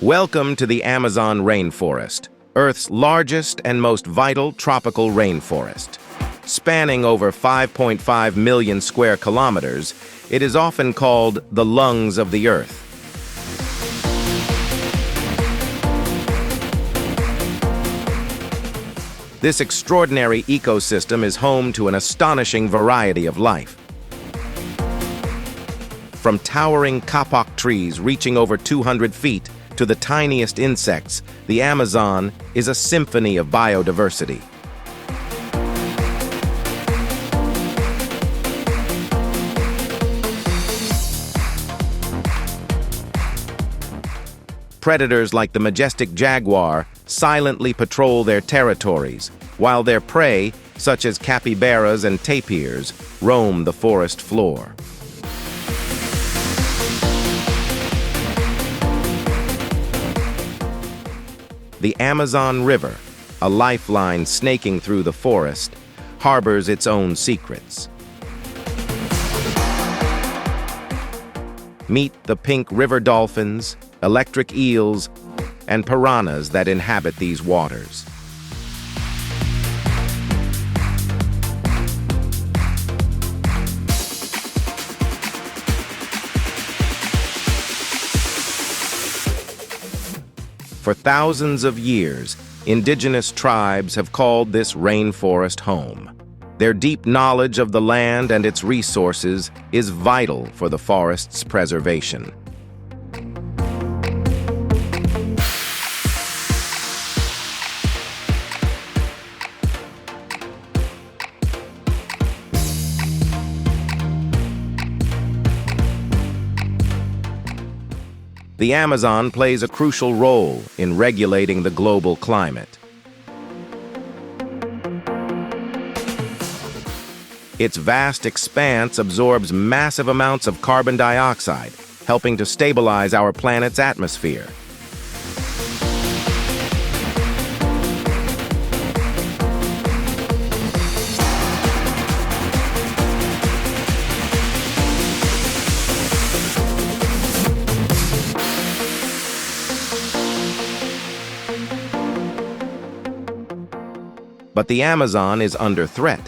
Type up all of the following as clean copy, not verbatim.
Welcome to the Amazon rainforest, Earth's largest and most vital tropical rainforest. Spanning over 5.5 million square kilometers, it is often called the lungs of the Earth. This extraordinary ecosystem is home to an astonishing variety of life. From towering kapok trees reaching over 200 feet to the tiniest insects, the Amazon is a symphony of biodiversity. Predators like the majestic jaguar silently patrol their territories, while their prey, such as capybaras and tapirs, roam the forest floor. The Amazon River, a lifeline snaking through the forest, harbors its own secrets. Meet the pink river dolphins, electric eels, and piranhas that inhabit these waters. For thousands of years, indigenous tribes have called this rainforest home. Their deep knowledge of the land and its resources is vital for the forest's preservation. The Amazon plays a crucial role in regulating the global climate. Its vast expanse absorbs massive amounts of carbon dioxide, helping to stabilize our planet's atmosphere. But the Amazon is under threat.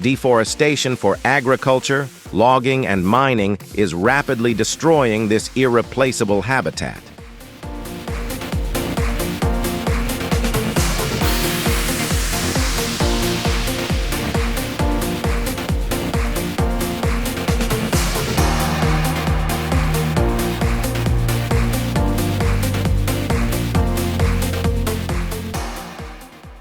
Deforestation for agriculture, logging, and mining is rapidly destroying this irreplaceable habitat.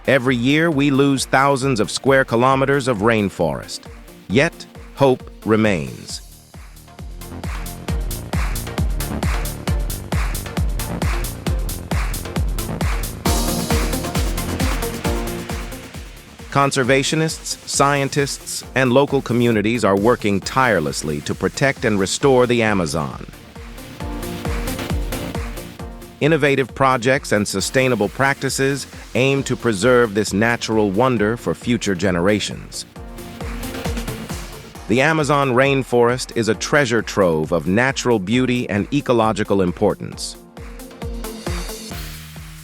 Every year, we lose thousands of square kilometers of rainforest. Yet, hope remains. Conservationists, scientists, and local communities are working tirelessly to protect and restore the Amazon. Innovative projects and sustainable practices aim to preserve this natural wonder for future generations. The Amazon rainforest is a treasure trove of natural beauty and ecological importance.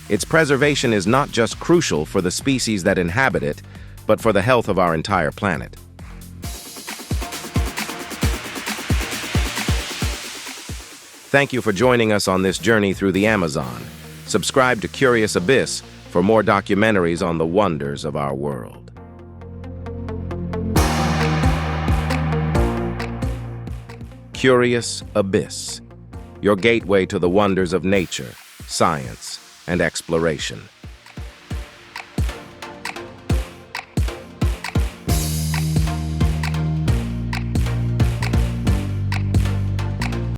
Its preservation is not just crucial for the species that inhabit it, but for the health of our entire planet. Thank you for joining us on this journey through the Amazon. Subscribe to Curious Abyss for more documentaries on the wonders of our world. Curious Abyss, your gateway to the wonders of nature, science, and exploration.